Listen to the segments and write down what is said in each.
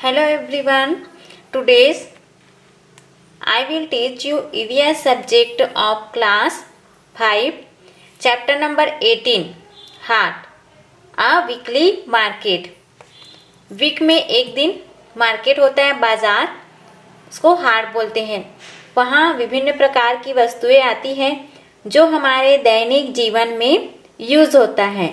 Hello everyone. Today's I will teach you EVS subject of class 5, chapter number 18, Heart, a weekly market. Week में एक दिन market होता है, बाजार, उसको हाट बोलते हैं। वहाँ विभिन्न प्रकार की वस्तुएं आती हैं जो हमारे दैनिक जीवन में यूज होता है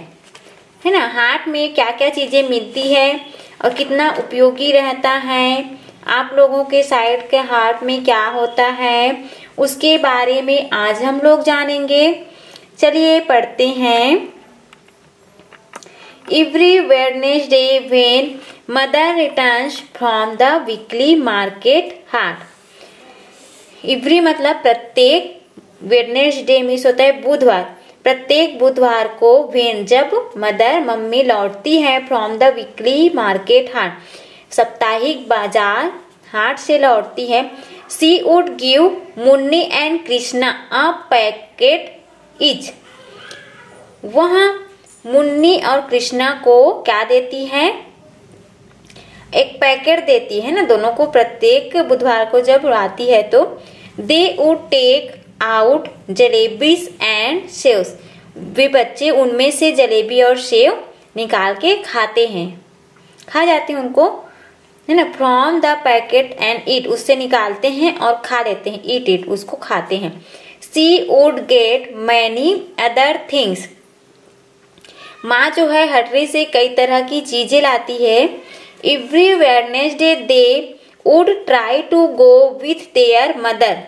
ना। हाट में क्या क्या चीजें मिलती है और कितना उपयोगी रहता है, आप लोगों के साइड के हाट में क्या होता है, उसके बारे में आज हम लोग जानेंगे। चलिए पढ़ते हैं। Every Wednesday when mother returns from the weekly market haat. Every मतलब प्रत्येक, वेडनेसडे मीन्स होता है बुधवार। प्रत्येक बुधवार को व्हेन जब मदर मम्मी लौटती है फ्रॉम द वीकली मार्केट हाट, साप्ताहिक बाजार हाट से लौटती है, she would give Munni and Krishna a packet each. वहाँ मुन्नी और कृष्णा को क्या देती है? एक पैकेट देती है ना दोनों को। प्रत्येक बुधवार को जब आती है तो they would take out jalebis and sevs. वे बच्चे उनमें से जलेबी और सेव निकाल के खाते हैं, खा जाते हैं उनको, है ना। From the packet and eat, उससे निकालते हैं और खा लेते हैं। ईट इट, उसको खाते हैं। She would get many other things. माँ जो है हटरी से कई तरह की चीजें लाती है। Every Wednesday they would try to go with their mother.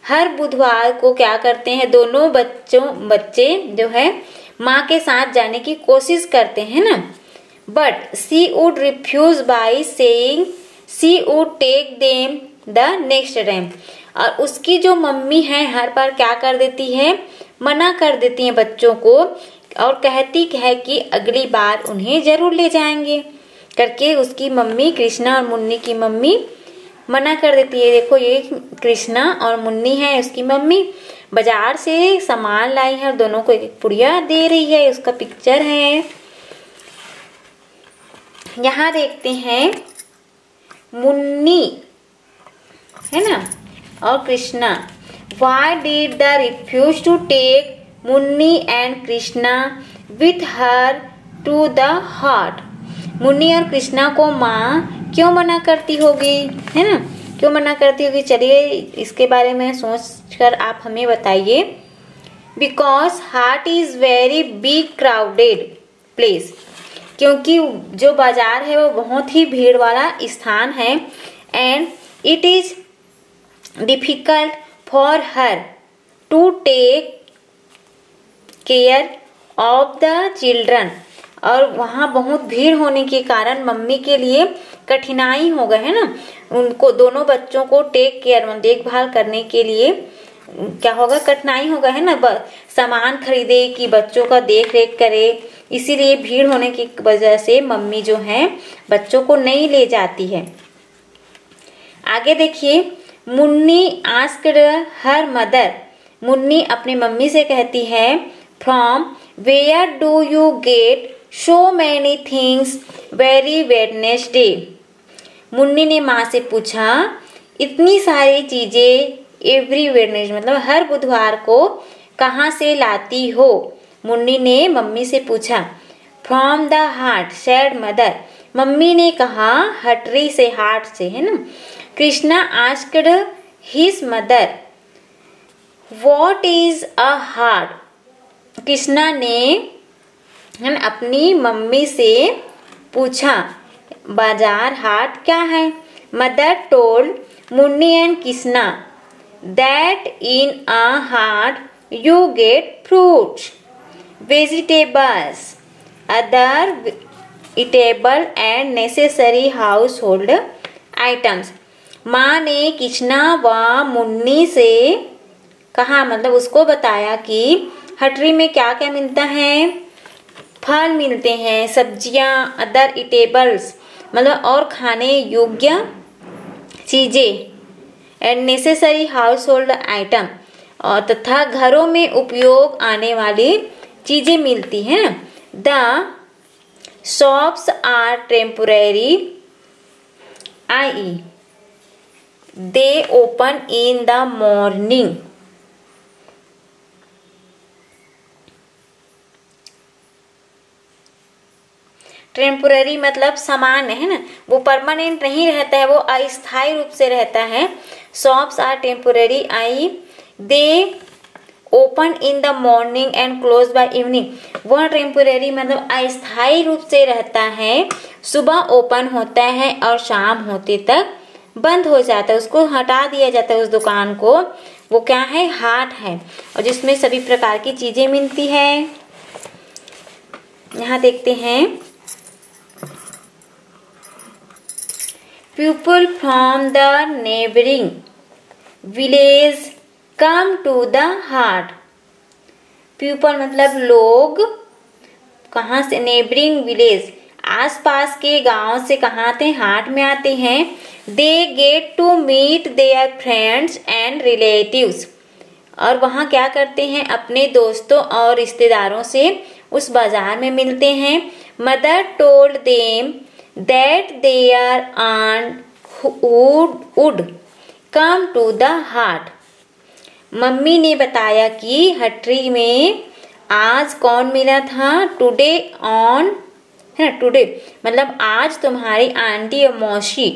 हर बुधवार को क्या करते हैं दोनों बच्चे जो है माँ के साथ जाने की कोशिश करते हैं ना। But she would refuse by saying she would take them the next time. और उसकी जो मम्मी है हर बार क्या कर देती है, मना कर देती है बच्चों को और कहती है कि अगली बार उन्हें जरूर ले जाएंगे करके। उसकी मम्मी, कृष्णा और मुन्नी की मम्मी मना कर देती है। देखो ये कृष्णा और मुन्नी है, उसकी मम्मी बाजार से सामान लाई है और दोनों को एक पुड़िया दे रही है। उसका पिक्चर है, यहाँ देखते हैं। मुन्नी है ना और Krishna. Why did the refuse to take Munni and Krishna with her to the heart? Munni और कृष्णा को माँ क्यों मना करती होगी, है ना, क्यों मना करती होगी? चलिए इसके बारे में सोचकर आप हमें बताइए। Because haat is very big crowded place, क्योंकि जो बाजार है वो बहुत ही भीड़ वाला स्थान है। And it is difficult for her to take care of the children. और वहाँ बहुत भीड़ होने के कारण मम्मी के लिए कठिनाई होगा, है ना। उनको दोनों बच्चों को टेक केयर, देखभाल करने के लिए क्या होगा, कठिनाई होगा, है ना। सामान खरीदे कि बच्चों का देख रेख करे, इसीलिए भीड़ होने की वजह से मम्मी जो है बच्चों को नहीं ले जाती है। आगे देखिए। Munni asked her mother. Munni अपनी मम्मी से कहती है, from where do you get so many things very Wednesday. Munni ने माँ से पूछा, इतनी सारी चीजें एवरी वेडनेसडे मतलब हर बुधवार को कहाँ से लाती हो? मुन्नी ने मम्मी से पूछा। From the haat said mother. मम्मी ने कहा हटरी से, हाट से, है ना। Krishna asked his mother, what is a haat? Krishna ने अपनी मम्मी से पूछा बाजार हाट क्या है? Mother told Munni and Krishna that in a haat you get fruits, vegetables, other eatable and necessary household items. माँ ने कृष्णा व मुन्नी से कहा, मतलब उसको बताया कि हटरी में क्या क्या मिलता है। फल मिलते हैं, सब्जियां, अदर ईटेबल्स मतलब और खाने योग्य चीजें, and necessary house hold item और तथा घरों में उपयोग आने वाली चीजें मिलती हैं। The shops are temporary IE. They open in the morning. Temporary मतलब सामान्य है ना, वो परमानेंट नहीं रहता है, वो अस्थायी रूप से रहता है। Shops are temporary. I they open in the morning and close by evening. वह टेम्पोररी मतलब अस्थायी रूप से रहता है, सुबह ओपन होता है और शाम होते तक बंद हो जाता है, उसको हटा दिया जाता है उस दुकान को। वो क्या है? हाट है, और जिसमें सभी प्रकार की चीजें मिलती है। यहाँ देखते हैं, People from the neighboring village come to the Haat. People मतलब लोग, कहाँ से? नेबरिंग विलेज, आसपास के गांव से कहाँ आते हैं? हाट में आते हैं। They get to meet their friends and relatives। और वहाँ क्या करते हैं? अपने दोस्तों और रिश्तेदारों से उस बाजार में मिलते हैं। Mother told them that their aunt would come to the haat. Mummy ने बताया कि हटरी में आज कौन मिला था? टुडे ऑन, है ना, टुडे मतलब आज तुम्हारी आंटी और मौसी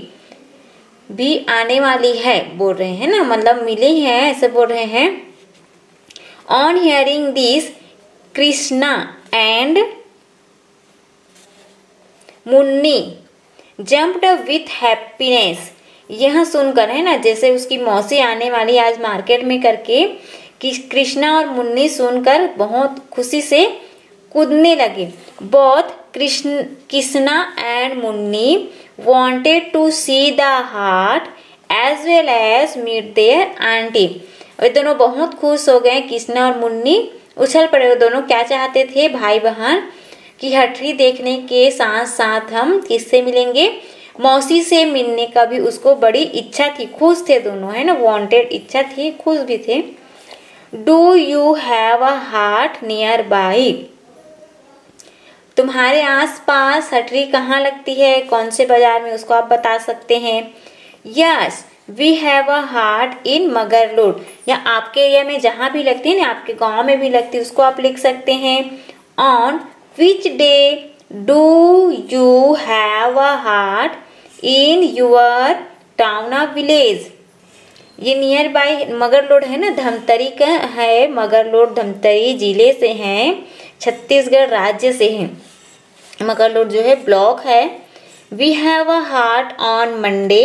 भी आने वाली है, बोल रहे हैं ना, मतलब मिले हैं ऐसे बोल रहे हैं। On hearing this Krishna and Munni jumped with happiness. यह सुनकर, है ना, जैसे उसकी मौसी आने वाली आज मार्केट में करके, कि कृष्णा और मुन्नी सुनकर बहुत खुशी से कूदने लगे। Both Krishna and Munni wanted to see the haat as well as meet their aunty. वे दोनों बहुत खुश हो गए, कृष्णा और मुन्नी उछल पड़े। वो दोनों क्या चाहते थे? भाई बहन, कि हटरी देखने के साथ साथ हम किससे मिलेंगे? मौसी से मिलने का भी उसको बड़ी इच्छा थी। खुश थे दोनों, है ना, वांटेड इच्छा थी, खुश भी थे। Do you have a haat near by? तुम्हारे आसपास हटरी कहाँ लगती है? कौन से बाजार में? उसको आप बता सकते हैं। Yes we have a haat इन मगरलोड। या आपके एरिया में जहां भी लगती है ना, आपके गांव में भी लगती है, उसको आप लिख सकते हैं। On which day do you have a haat in your town of village? ये नियर बाय मगरलोड है ना, धमतरी का है। मगरलोड धमतरी जिले से है, छत्तीसगढ़ राज्य से है। मगरलोड जो है ब्लॉक है। We have a haat on Monday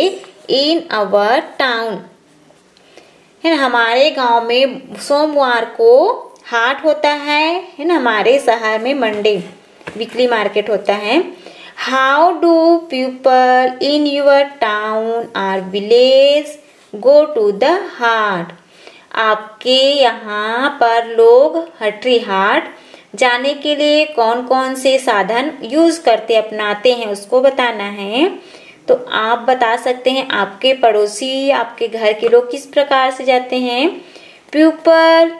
in our town, है ना, हमारे गांव में सोमवार को हाट होता है ना, हमारे शहर में मंडे वीकली मार्केट होता है। How do people in your town और village go to the haat? आपके यहाँ पर लोग हटरी हाट जाने के लिए कौन कौन से साधन यूज करते, अपनाते हैं, उसको बताना है। तो आप बता सकते हैं आपके पड़ोसी, आपके घर के लोग किस प्रकार से जाते हैं। पीपल,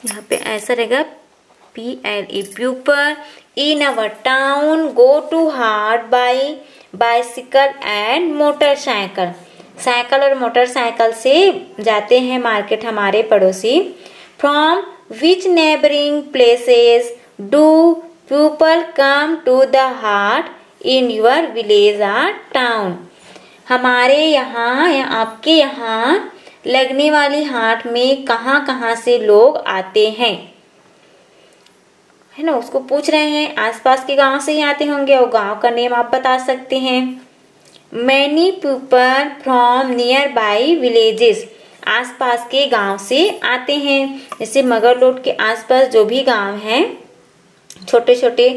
यहाँ पे ऐसा रहेगा PLE, people in our town go to haat by bicycle and motorcycle. Cycle और मोटरसाइकिल से जाते हैं मार्केट हमारे पड़ोसी। From which neighbouring places do people come to the haat in your village और टाउन? हमारे यहाँ या आपके यहाँ लगने वाली हाट में कहाँ कहाँ से लोग आते हैं, है ना, उसको पूछ रहे हैं। आसपास के गांव से ही आते होंगे, और गांव का नेम आप बता सकते हैं। Many people from near by villages, आसपास के गांव से आते हैं। जैसे मगरलोड के आसपास जो भी गांव हैं, छोटे छोटे,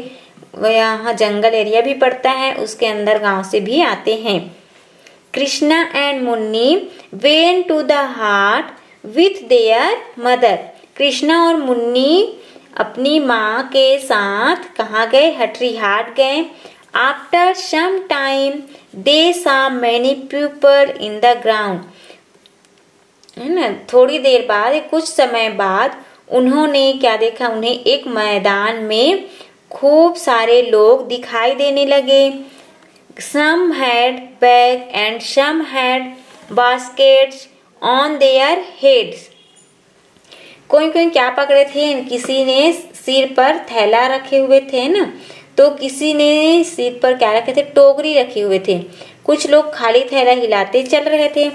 यहाँ जंगल एरिया भी पड़ता है, उसके अंदर गांव से भी आते हैं। Krishna and Munni went to the haat with their mother. Krishna और मुन्नी अपनी माँ के साथ कहाँ गए? हटरी हाट गए। आफ्टर सम टाइम दे सा many people in the ground, है ना, थोड़ी देर बाद, कुछ समय बाद उन्होंने क्या देखा? उन्हें एक मैदान में खूब सारे लोग दिखाई देने लगे। Some had bag and some had baskets on their heads. कोई कोई क्या पकड़े थे, किसी ने सिर पर थैला रखे हुए थे ना, तो किसी ने सिर पर क्या रखे थे, टोकरी रखे हुए थे। कुछ लोग खाली थैला हिलाते चल रहे थे।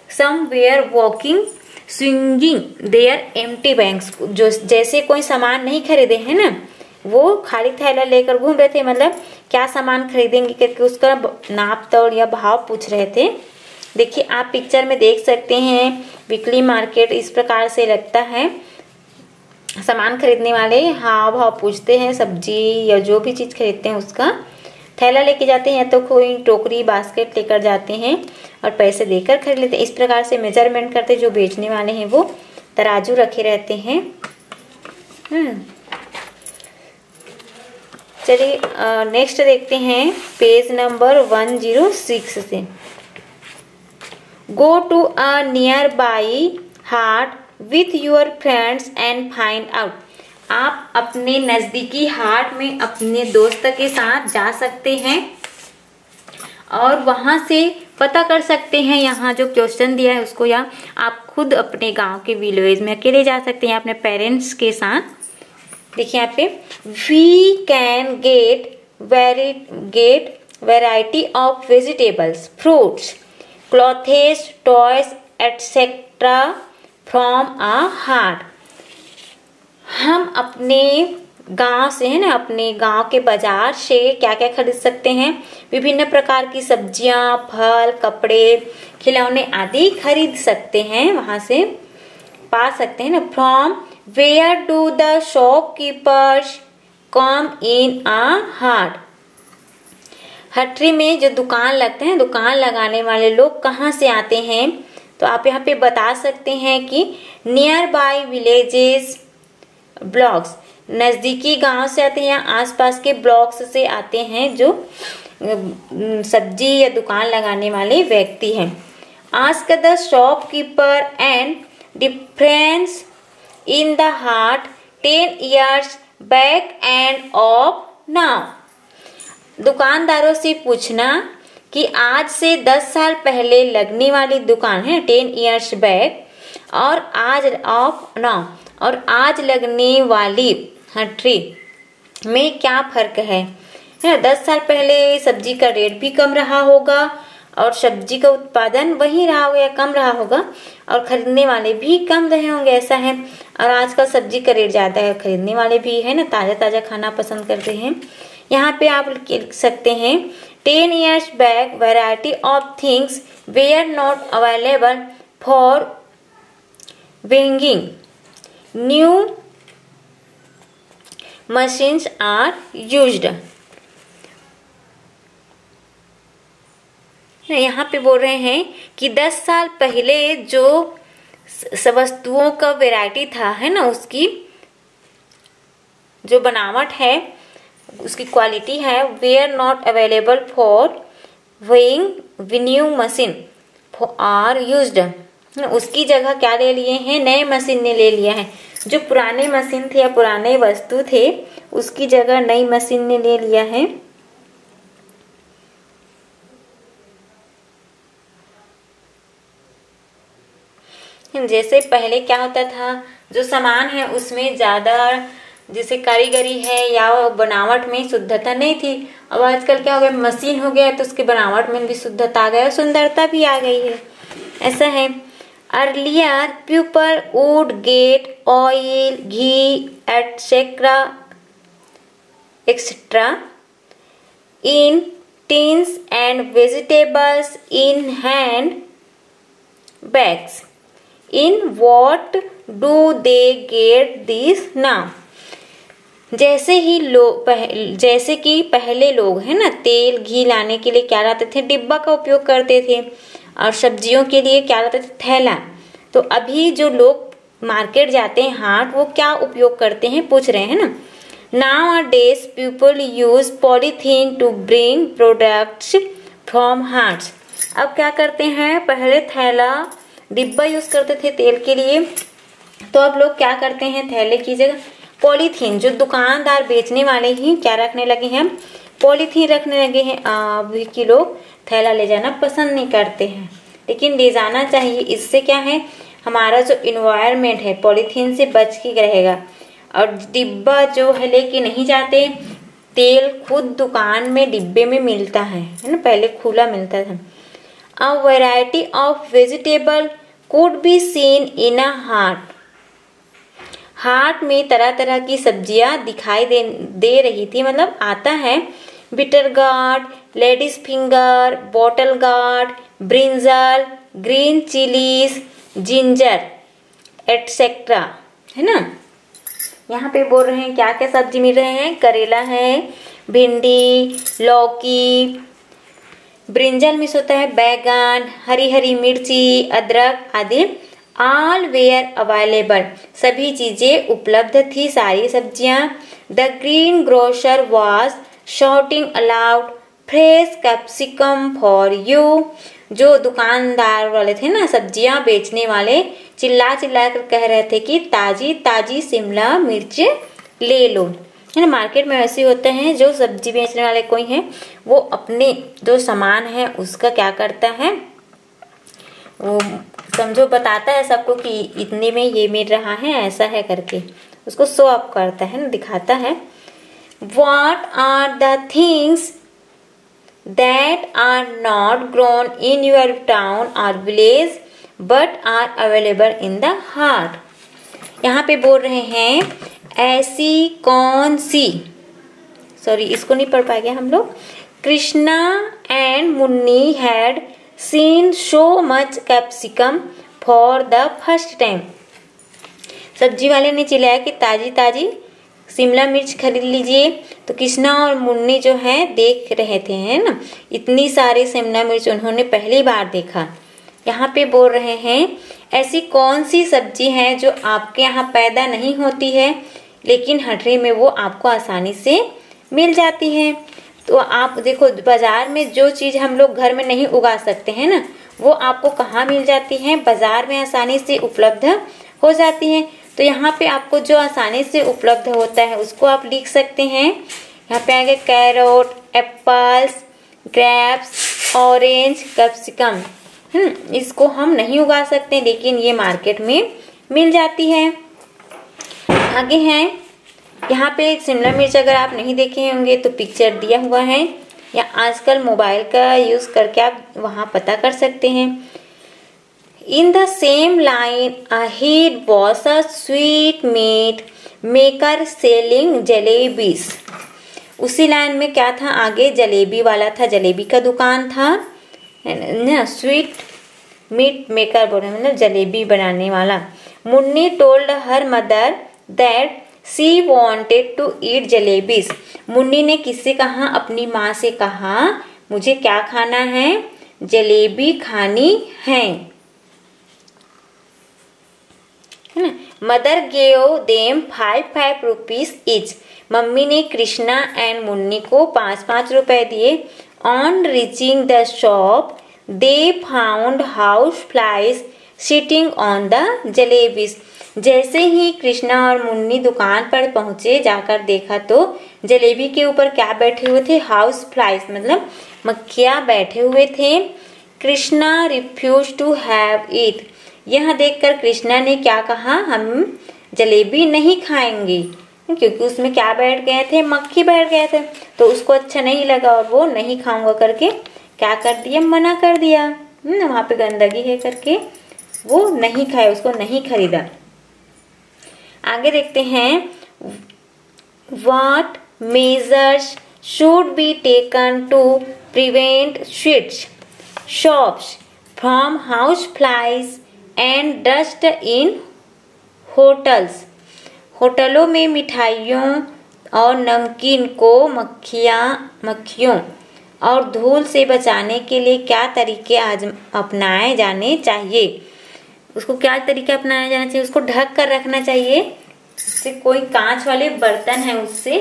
Some were walking swinging their empty bags, जो जैसे कोई सामान नहीं खरीदे है ना, वो खाली थैला लेकर घूम रहे थे, मतलब क्या सामान खरीदेंगे करके उसका नाप तोल या भाव पूछ रहे थे। देखिए आप पिक्चर में देख सकते हैं, वीकली मार्केट इस प्रकार से लगता है। सामान खरीदने वाले हाव भाव पूछते हैं, सब्जी या जो भी चीज खरीदते हैं उसका थैला लेके जाते हैं, या तो कोई टोकरी बास्केट लेकर जाते हैं और पैसे देकर खरीद लेते हैं। इस प्रकार से मेजरमेंट करते, जो बेचने वाले हैं वो तराजू रखे रहते हैं। चलिए नेक्स्ट देखते हैं पेज नंबर 106 से। Go to a near by haat with your friends and find out. आप अपने नजदीकी हाट में अपने दोस्त के साथ जा सकते हैं और वहां से पता कर सकते हैं, यहाँ जो क्वेश्चन दिया है उसको, या आप खुद अपने गांव के विलेज में अकेले जा सकते हैं अपने पेरेंट्स के साथ। देखिए यहाँ पे we can get variety of vegetables, fruits, clothes, toys etcetera from a haat. हम अपने गांव से है ना, अपने गांव के बाजार से क्या क्या खरीद सकते हैं, विभिन्न प्रकार की सब्जियां, फल, कपड़े, खिलौने आदि खरीद सकते हैं, वहां से पा सकते हैं ना। From where do the shopkeepers come in a haat. हटरी में जो दुकान लगते हैं, दुकान लगाने वाले लोग कहाँ से आते हैं, तो आप यहाँ पे बता सकते हैं कि नियर बाय विलेजेस ब्लॉक्स, नजदीकी गांव से आते हैं या आसपास के ब्लॉक्स से आते हैं जो सब्जी या दुकान लगाने वाले व्यक्ति हैं। Ask the shopkeeper and difference in the haat 10 years back and of now. दुकानदारों से पूछना कि आज से 10 साल पहले लगने वाली दुकान है 10 years बैक, और आज ऑफ नाउ, और आज लगने वाली हटरी में क्या फर्क है। 10 साल पहले सब्जी का रेट भी कम रहा होगा और सब्जी का उत्पादन वही रहा होगा या कम रहा होगा, और खरीदने वाले भी कम रहे होंगे, ऐसा है। और आजकल सब्जी का रेट ज्यादा है, खरीदने वाले भी है ना ताजा ताजा खाना पसंद करते हैं। यहाँ पे आप लिख सकते हैं 10 years back variety of things were not available for weighing. New machines are used. यहाँ पे बोल रहे हैं कि 10 साल पहले जो वस्तुओं का वैरायटी था है ना, उसकी जो बनावट है, उसकी क्वालिटी है, were not available for weighing, new machine are used. उसकी जगह क्या ले लिए हैं, नए मशीन ने ले लिया है। जो पुराने मशीन थे या पुराने वस्तु थे उसकी जगह नई मशीन ने ले लिया है। जैसे पहले क्या होता था, जो सामान है उसमें ज्यादा जैसे कारीगरी है या बनावट में शुद्धता नहीं थी। अब आजकल क्या हो गया, मशीन हो गया तो उसके बनावट में भी शुद्धता आ गया, सुंदरता भी आ गई है, ऐसा है। Earlier people would get oil, ghee etcetera in tins and vegetables in hand bags. In what do they get this now? जैसे कि पहले लोग है ना तेल घी लाने के लिए क्या लाते थे, डिब्बा का उपयोग करते थे, और सब्जियों के लिए क्या लाते थे, थैला। तो अभी जो लोग मार्केट जाते हैं हाट, वो क्या उपयोग करते हैं पूछ रहे हैं ना। Nowadays people use polythene to bring products from haats. अब क्या करते हैं, पहले थैला डिब्बा यूज करते थे तेल के लिए, तो अब लोग क्या करते हैं, थैले की जगह पॉलीथीन, जो दुकानदार बेचने वाले ही क्या रखने लगे हैं, पॉलीथीन रखने लगे हैं। अभी के लोग थैला ले जाना पसंद नहीं करते हैं, लेकिन ले जाना चाहिए। इससे क्या है, हमारा जो इन्वायरमेंट है पॉलीथीन से बच के रहेगा। और डिब्बा जो है लेके नहीं जाते, तेल खुद दुकान में डिब्बे में मिलता है ना, पहले खुला मिलता था। A variety of vegetable could be seen in a haat. हाट में तरह तरह की सब्जियां दिखाई दे रही थी, मतलब आता है। Bitter gourd, ladies finger, bottle gourd, brinjal, green chillies, ginger etcetera, है ना। यहाँ पे बोल रहे हैं क्या क्या सब्जी मिल रहे हैं, करेला है, भिंडी, लौकी, ब्रिंजल मिस होता है बैगन, हरी हरी मिर्ची, अदरक आदि। ऑल वेयर अवेलेबल, सभी चीजें उपलब्ध थी, सारी सब्जियां। The green grocer was shouting aloud, fresh capsicum for you. जो दुकानदार वाले थे ना, सब्जियां बेचने वाले, चिल्ला चिल्ला कर कह रहे थे कि ताजी ताजी शिमला मिर्च ले लो, है ना। मार्केट में ऐसे होते हैं, जो सब्जी बेचने वाले कोई हैं, वो अपने जो सामान है उसका क्या करता है, वो समझो बताता है सबको कि इतने में ये मिल रहा है, ऐसा है करके उसको शो अप करता है ना, दिखाता है। What are the things that are not grown in your town or village but are available in the heart? यहाँ पे बोल रहे हैं ऐसी कौन सी, सॉरी इसको नहीं पढ़ पाएंगे हम लोग। Krishna and Munni had seen so much capsicum for the first time. सब्जी वाले ने चिल्लाया कि ताजी ताजी शिमला मिर्च खरीद लीजिए। तो कृष्णा और मुन्नी जो है देख रहे थे, है ना, इतनी सारी शिमला मिर्च उन्होंने पहली बार देखा। यहाँ पे बोल रहे हैं ऐसी कौन सी सब्जी है जो आपके यहाँ पैदा नहीं होती है, लेकिन हटरी में वो आपको आसानी से मिल जाती है। तो आप देखो, बाजार में जो चीज हम लोग घर में नहीं उगा सकते हैं ना, वो आपको कहाँ मिल जाती है, बाजार में आसानी से उपलब्ध हो जाती है। तो यहाँ पे आपको जो आसानी से उपलब्ध होता है उसको आप लिख सकते हैं। यहाँ पे आएगा carrot, apples, grapes, orange, capsicum. इसको हम नहीं उगा सकते, लेकिन ये मार्केट में मिल जाती है। आगे है यहाँ पे शिमला मिर्च, अगर आप नहीं देखे होंगे तो पिक्चर दिया हुआ है, या आजकल मोबाइल का यूज करके आप वहां पता कर सकते हैं। In the same line, ahead was a sweet meat maker selling jalebis. उसी लाइन में क्या था, आगे जलेबी वाला था, जलेबी का दुकान था ना। स्वीट मीट मेकर बोल रहे हैं, मतलब जलेबी बनाने वाला। Munni told her mother that she wanted to eat jalebis. Munni ने किससे कहा, अपनी माँ से कहा मुझे क्या खाना है, जलेबी खानी है ना। Mother gave them 5 rupees each. Mummy ने कृष्णा एंड मुन्नी को 5 रुपए दिए। On reaching the shop they found house flies sitting on the jalebis. जैसे ही कृष्णा और मुन्नी दुकान पर पहुंचे, जाकर देखा तो जलेबी के ऊपर क्या बैठे हुए थे, हाउस फ्लाइज, मतलब मक्खियां बैठे हुए थे। Krishna refuse to have it. यह देखकर कृष्णा ने क्या कहा, हम जलेबी नहीं खाएंगे, क्योंकि उसमें क्या बैठ गए थे, मक्खी बैठ गए थे। तो उसको अच्छा नहीं लगा और वो नहीं खाऊंगा करके क्या कर दिया, मना कर दिया। वहां पे गंदगी है करके वो नहीं खाए, उसको नहीं खरीदा। आगे देखते हैं, what measures should be taken to prevent sweets shops from house flies and dust in hotels. होटलों में मिठाइयों और नमकीन को मक्खियों और धूल से बचाने के लिए क्या तरीके अपनाए जाने चाहिए। उसको क्या तरीका अपनाया जाना चाहिए, उसको ढक कर रखना चाहिए। उससे कोई कांच वाले बर्तन है उससे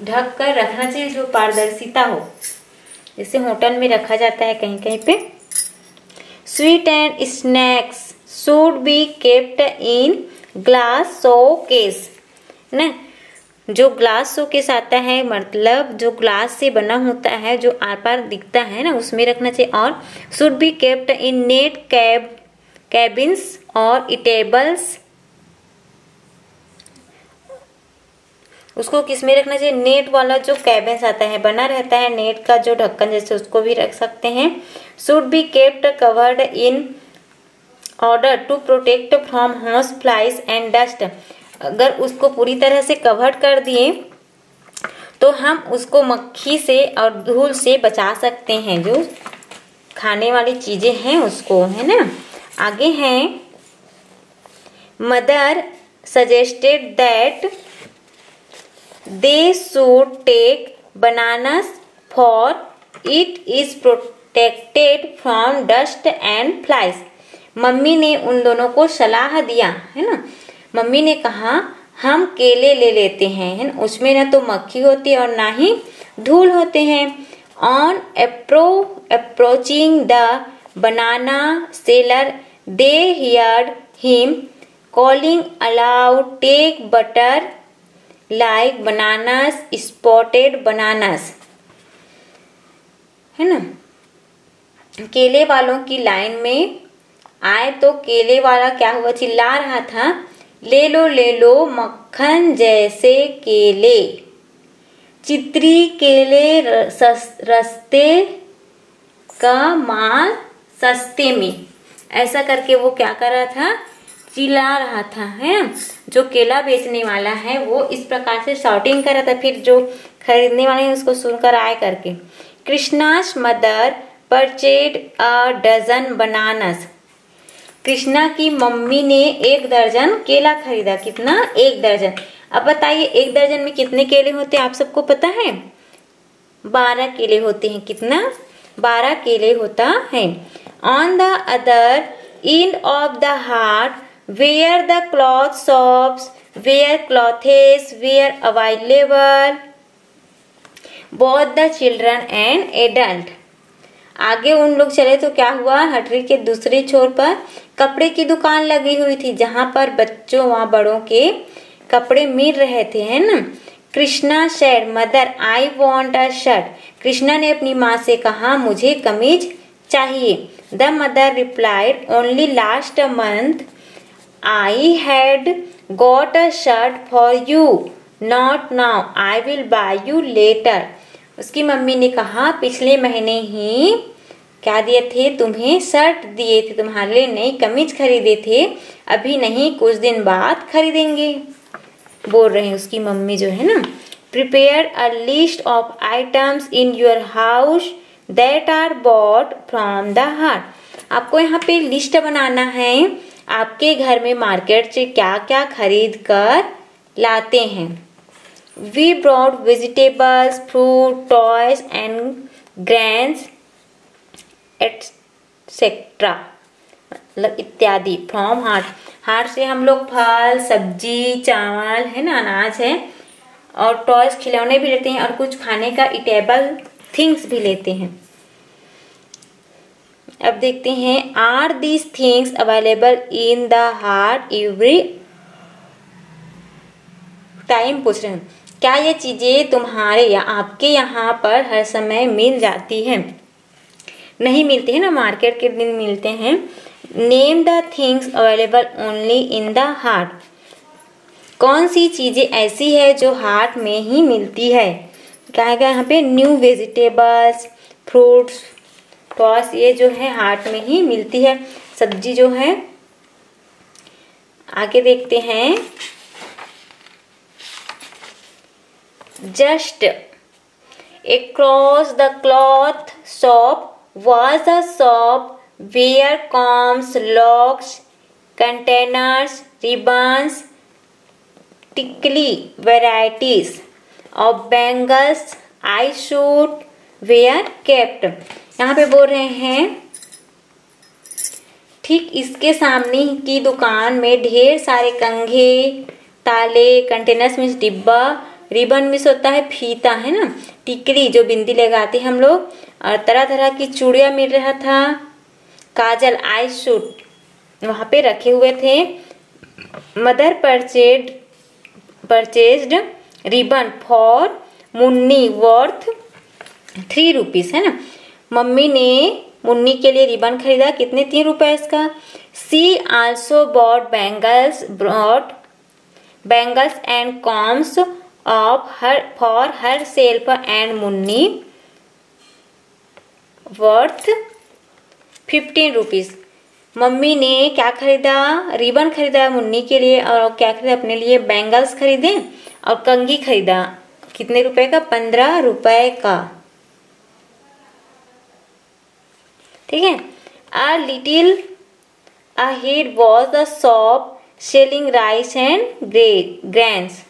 ढक कर रखना चाहिए, जो पारदर्शिता हो, जैसे होटल में रखा जाता है कहीं कहीं पे। Sweet and snacks should be kept in glass showcase ना। जो ग्लास शोकेस आता है, मतलब जो ग्लास से बना होता है, जो आर पार दिखता है ना, उसमें रखना चाहिए। और should be kept in net cabins और इटेबल्स, उसको किस में रखना चाहिए? नेट वाला जो कैबिन्स आता है, बना रहता है नेट का जो ढक्कन जैसे, उसको भी रख सकते हैं। Should be kept covered in order to protect from horse flies and dust. अगर उसको पूरी तरह से कवर कर दिए तो हम उसको मक्खी से और धूल से बचा सकते हैं, जो खाने वाली चीजें हैं उसको, है ना। आगे हैं, mother suggested that they should take bananas for it is protected from dust and flies. Mummy ने उन दोनों को सलाह दिया, है ना। मम्मी ने कहा हम केले ले लेते हैं, है ना, उसमें ना तो मक्खी होती है और ना ही धूल होते हैं। On approaching the banana seller they heard him calling aloud take butter like bananas spotted bananas, है ना। केले वालों की लाइन में आए तो केले वाला क्या हुआ, चिल्ला रहा था, ले लो मक्खन जैसे केले, चित्री केले रस्ते का माल सस्ते में। ऐसा करके वो क्या कर रहा था, चिल्ला रहा था, है। जो केला बेचने वाला है वो इस प्रकार से शॉटिंग कर रहा था, फिर जो खरीदने वाले हैं उसको सुनकर आए करके। Krishna's mother purchased a dozen bananas. Krishna की मम्मी ने 1 दर्जन केला खरीदा। कितना? 1 दर्जन। अब बताइए 1 दर्जन में कितने केले होते हैं, आप सबको पता है? 12 केले होते हैं। कितना? 12 केले होता है। On the other end of the haat were the cloth shops were clothes were available both the children and adult. आगे उन लोग चले तो क्या हुआ, हटरी के दूसरे छोर पर कपड़े की दुकान लगी हुई थी, जहां पर बच्चों व बड़ों के कपड़े मिल रहे थे, है ना। Krishna said mother I want a shirt. Krishna ने अपनी माँ से कहा मुझे कमीज चाहिए। The mother replied only last month I had got a shirt for you not now I will buy you later. उसकी मम्मी ने कहा पिछले महीने ही क्या दिए थे, तुम्हें शर्ट दिए थे, तुम्हारे लिए नई कमीज खरीदे थे, अभी नहीं कुछ दिन बाद खरीदेंगे, बोल रहे हैं उसकी मम्मी जो है ना। Prepare a list of items in your house that are bought from the haat. आपको यहाँ पे लिस्ट बनाना है, आपके घर में मार्केट से क्या क्या खरीद कर लाते हैं। We brought vegetables, fruit, toys and grains, etc. मतलब इत्यादि फ्रॉम हाट। हाट से हम लोग फल, सब्जी, चावल, है ना, अनाज है, और टॉयज खिलौने भी लेते हैं, और कुछ खाने का इटेबल थिंग्स भी लेते हैं। अब देखते हैं, are these things available in the haat every time. पूछ रहे हैं क्या ये चीजें तुम्हारे या आपके यहाँ पर हर समय मिल जाती हैं? नहीं मिलती है ना, मार्केट के दिन मिलते हैं। Name the things available only in the haat. कौन सी चीजें ऐसी है जो हाट में ही मिलती है? क्या है यहाँ पे, न्यू वेजिटेबल्स, फ्रूट्स, टॉस, ये जो है हाट में ही मिलती है। सब्जी जो है, आगे देखते हैं, just across the cloth shop was a shop where combs, locks, containers, ribbons, tickly varieties of bangles I should were kept। यहाँ पे बोल रहे हैं ठीक इसके सामने की दुकान में ढेर सारे कंघे, ताले, कंटेनर्स में डिब्बा, रिबन मिस होता है फीता, है ना, टिकली जो बिंदी लगाते हम लोग, और तरह तरह की चूड़ियां मिल रहा था, काजल, आई शूट वहां पे रखे हुए थे। Mother purchased ribbon for Munni worth 3 rupees, है ना। मम्मी ने मुन्नी के लिए रिबन खरीदा, कितने, 3 रुपए इसका। She also bought bangles and combs for herself and Munni worth 15 rupees. मम्मी ने क्या खरीदा, रिबन खरीदा मुन्नी के लिए, और क्या खरीदा अपने लिए, बैंगल्स खरीदे और कंघी खरीदा, कितने रुपए का, 15 रुपए का। ठीक है। A little ahead was the shop selling rice and grains.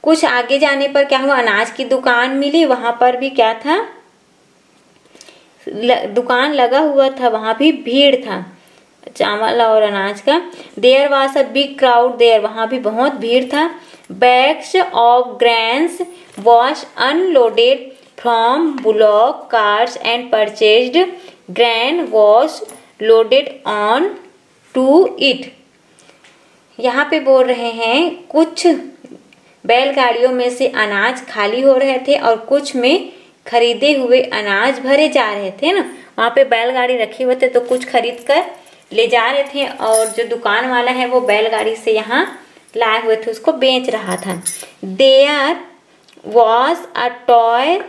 कुछ आगे जाने पर क्या हुआ, अनाज की दुकान मिली, वहां पर भी क्या था, दुकान लगा हुआ था, वहां भी भीड़ था चावल और अनाज का। There was a big crowd there, वहां भी बहुत भीड़ था। Bags of grains was unloaded from bullock carts and purchased grain was loaded on to it. यहाँ पे बोल रहे हैं कुछ बैलगाड़ियों में से अनाज खाली हो रहे थे और कुछ में खरीदे हुए अनाज भरे जा रहे थे ना। वहां पे बैलगाड़ी रखे हुए थे तो कुछ खरीद कर ले जा रहे थे, और जो दुकान वाला है वो बैलगाड़ी से यहाँ लाए हुए थे, उसको बेच रहा था। There was a toy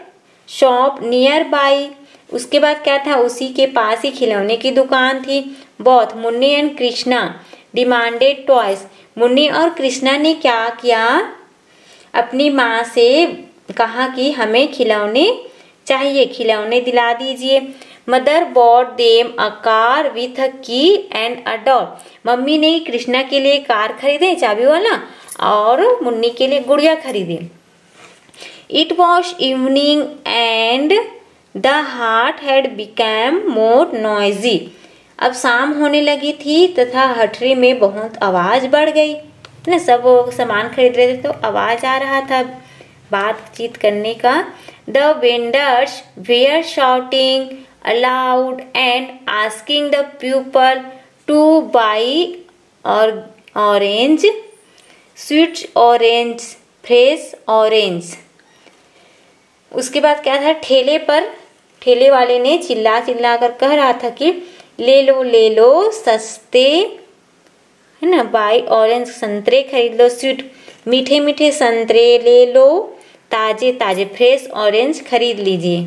shop near by. उसके बाद क्या था, उसी के पास ही खिलौने की दुकान थी। Both Munni and Krishna demanded toys. Munni और कृष्णा ने क्या किया, अपनी माँ से कहा कि हमें खिलौने चाहिए, खिलौने दिला दीजिए। Mother bot them a car with a की एंड अ डॉल। मम्मी ने कृष्णा के लिए कार खरीदे चाबी वाला, और मुन्नी के लिए गुड़िया खरीदी। It was evening and the heart had become more noisy. अब शाम होने लगी थी तथा हटरी में बहुत आवाज बढ़ गई ना, सब सामान खरीद रहे थे तो आवाज आ रहा था बातचीत करने का। The vendors were shouting aloud and asking the people to buy orange, sweet orange, fresh orange. उसके बाद क्या था, ठेले वाले ने चिल्ला चिल्ला कर कह रहा था कि ले लो सस्ते, है ना, बाई ऑरेंज, संतरे खरीद लो, स्वीट मीठे मीठे संतरे ले लो, ताजे ताजे फ्रेश ऑरेंज खरीद लीजिए।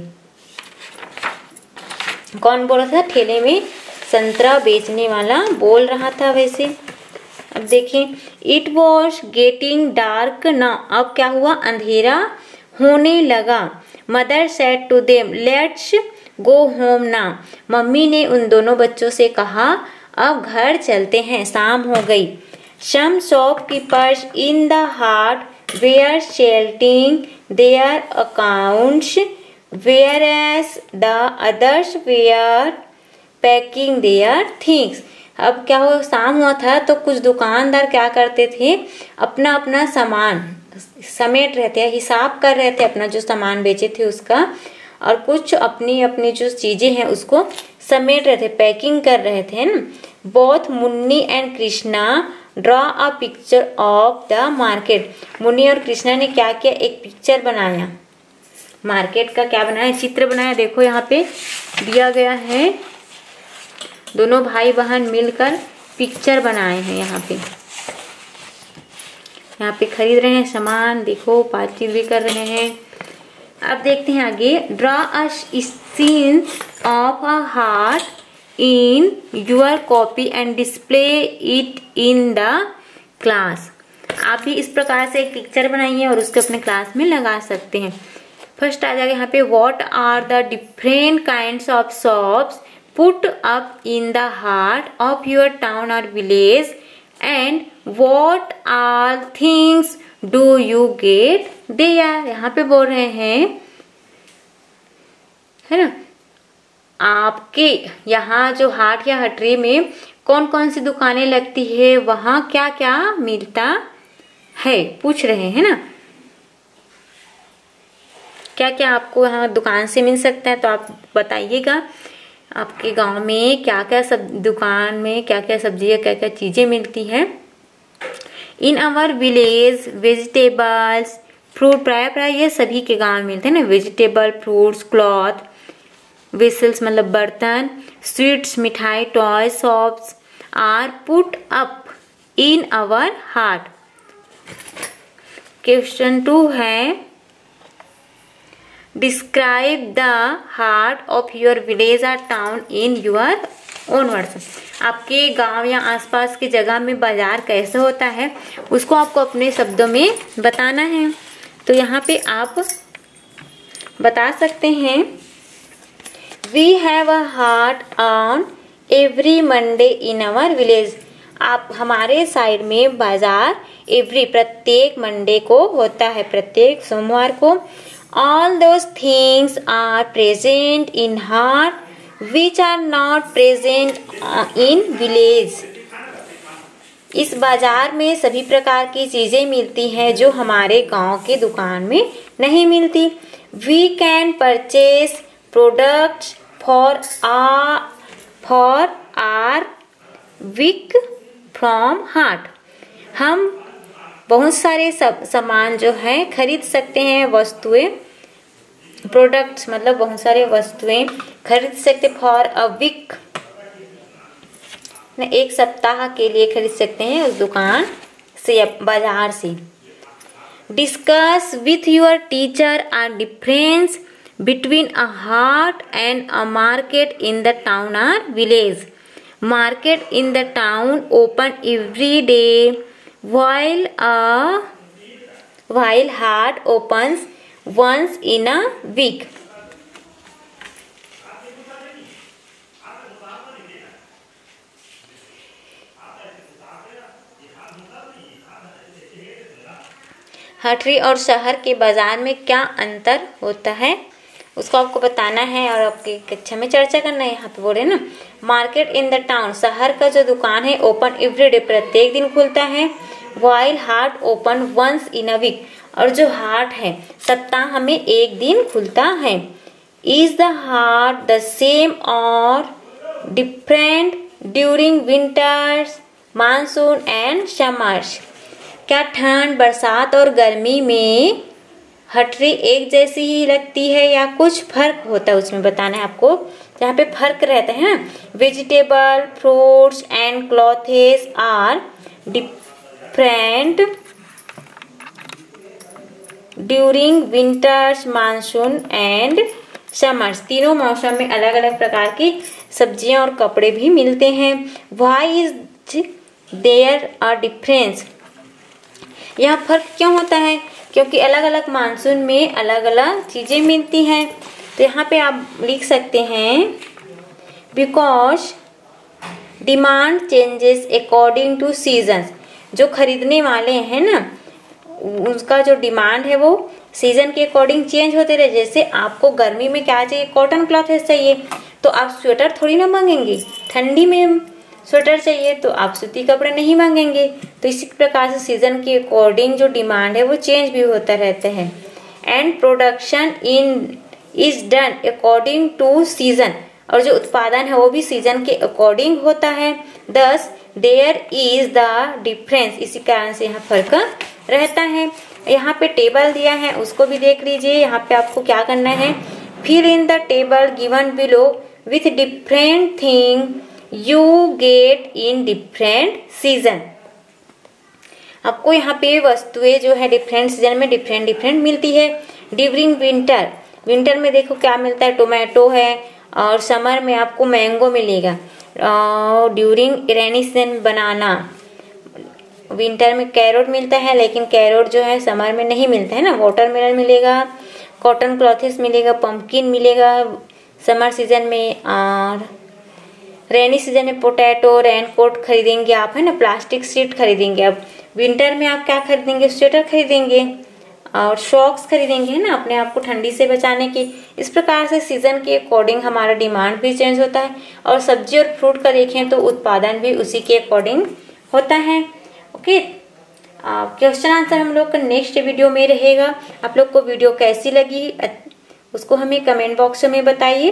कौन बोल रहा था, ठेले में संतरा बेचने वाला बोल रहा था वैसे। अब देखें, इट वॉज गेटिंग डार्क ना। अब क्या हुआ, अंधेरा होने लगा। Mother said to them let's go home ना। मम्मी ने उन दोनों बच्चों से कहा अब घर चलते हैं, शाम हो गई। Some shopkeepers in the heart were settling their accounts whereas the others were packing their things। अब क्या हुआ, शाम हुआ था तो कुछ दुकानदार क्या करते थे, अपना अपना सामान समेट रहे थे, हिसाब कर रहे थे अपना जो सामान बेचे थे उसका, और कुछ अपनी अपनी जो चीजें हैं उसको समेट रहे थे, पैकिंग कर रहे थे ना। Both Munni and Krishna draw a picture of the market. Munni और कृष्णा ने क्या किया, एक पिक्चर बनाया, मार्केट का क्या बनाया, चित्र बनाया। देखो यहाँ पे दिया गया है, दोनों भाई बहन मिलकर पिक्चर बनाए हैं। यहाँ पे खरीद रहे हैं सामान, देखो बातचीत भी कर रहे हैं। अब देखते हैं आगे, draw a scene of a haat in your copy and display it in the class. आप भी इस प्रकार से एक पिक्चर बनाइए और उसको अपने क्लास में लगा सकते हैं। फर्स्ट आ जाएगा यहाँ पे, what are the different kinds of shops put up in the heart of your town और village and what are things do you get there. यहाँ पे बोल रहे हैं, है ना, आपके यहाँ जो हाट या हटरी में कौन कौन सी दुकानें लगती है, वहां क्या क्या मिलता है, पूछ रहे हैं ना, क्या क्या आपको यहाँ दुकान से मिल सकता है। तो आप बताइएगा आपके गांव में क्या क्या सब दुकान में क्या क्या सब्जियां क्या क्या चीजें मिलती हैं। In our village vegetables fruit प्राय ये सभी के गांव में मिलते हैं ना। वेजिटेबल, फ्रूट्स, क्लॉथ, वेसल्स मतलब बर्तन, स्वीट्स मिठाई, toy, shops are put up in our heart. Question 2 है describe the heart of your village और town in your own words. आपके गांव या आसपास की जगह में बाजार कैसे होता है उसको आपको अपने शब्दों में बताना है। तो यहाँ पे आप बता सकते हैं we have a haat on every Monday in our village. आप हमारे साइड में बाजार प्रत्येक मंडे को होता है, प्रत्येक सोमवार को। All those things are present in heart which are not present in village। इस बाजार में सभी प्रकार की चीजें मिलती हैं जो हमारे गांव के दुकान में नहीं मिलती। We can purchase products for our week from heart। हम बहुत सारे सामान जो है खरीद सकते हैं, वस्तुएं, प्रोडक्ट्स मतलब बहुत सारे वस्तुएं खरीद सकते फॉर अ वीक, एक सप्ताह के लिए खरीद सकते हैं उस दुकान से, बाजार से। Discuss with your teacher a difference between a haat and a market in the town और village. Market in the town open every day while heart opens once in a week। हटरी और शहर के बाजार में क्या अंतर होता है उसको आपको बताना है और आपकी कक्षा में चर्चा करना है। यहाँ पे बोले ना मार्केट इन द टाउन, शहर का जो दुकान है ओपन एवरी डे प्रत्येक दिन खुलता है। While haat open once in a week, और जो हाट है सप्ताह में एक दिन खुलता है। Is the haat the same और different during winters, monsoon and summers. क्या ठंड, बरसात और गर्मी में हटरी एक जैसी ही लगती है या कुछ फर्क होता है उसमें बताना है आपको। जहाँ पे फर्क रहता है ना, vegetable, fruits and clothes are different during winters, monsoon and summers. तीनों मौसम में अलग अलग प्रकार की सब्जियां और कपड़े भी मिलते हैं। Why is there a difference, यह फर्क क्यों होता है? क्योंकि अलग अलग मानसून में अलग अलग चीजें मिलती हैं। तो यहाँ पे आप लिख सकते हैं because demand changes according two seasons. जो खरीदने वाले हैं ना उसका जो डिमांड है वो सीजन के अकॉर्डिंग चेंज होते रहे। जैसे आपको गर्मी में क्या चाहिए, कॉटन क्लॉथेस चाहिए, तो आप स्वेटर थोड़ी ना मांगेंगे। ठंडी में स्वेटर चाहिए तो आप सूती कपड़े नहीं मांगेंगे। तो इसी प्रकार से सीजन के अकॉर्डिंग जो डिमांड है वो चेंज भी होता रहता है। And production is done according to season, और जो उत्पादन है वो भी सीजन के अकॉर्डिंग होता है। दस देयर इज द डिफरेंस, इसी कारण से यहाँ फर्क रहता है। यहाँ पे टेबल दिया है उसको भी देख लीजिए। यहाँ पे आपको क्या करना है, fill in the table given below with different thing you get in different season. आपको यहाँ पे वस्तुएं जो है डिफरेंट सीजन में डिफरेंट मिलती है। ड्यूरिंग विंटर में देखो क्या मिलता है, टोमेटो है, और समर में आपको मैंगो मिलेगा। ड्यूरिंग रेनी सीजन बनाना, विंटर में कैरोट मिलता है, लेकिन कैरोट जो है समर में नहीं मिलता है ना। वाटरमेलन मिलेगा, कॉटन क्लॉथेस मिलेगा, पंपकिन मिलेगा समर सीजन में। और रेनी सीजन में पोटैटो, रेनकोट खरीदेंगे आप, है ना, प्लास्टिक शीट खरीदेंगे। अब विंटर में आप क्या खरीदेंगे, स्वेटर खरीदेंगे और सॉक्स खरीदेंगे, है ना, अपने आप को ठंडी से बचाने की। इस प्रकार से सीजन के अकॉर्डिंग हमारा डिमांड भी चेंज होता है। और सब्जी और फ्रूट का देखें तो उत्पादन भी उसी के अकॉर्डिंग होता है। ओके, क्वेश्चन आंसर हम लोग का नेक्स्ट वीडियो में रहेगा। आप लोग को वीडियो कैसी लगी उसको हमें कमेंट बॉक्स में बताइए।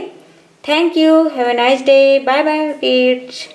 Thank you, have a nice day, bye bye kids.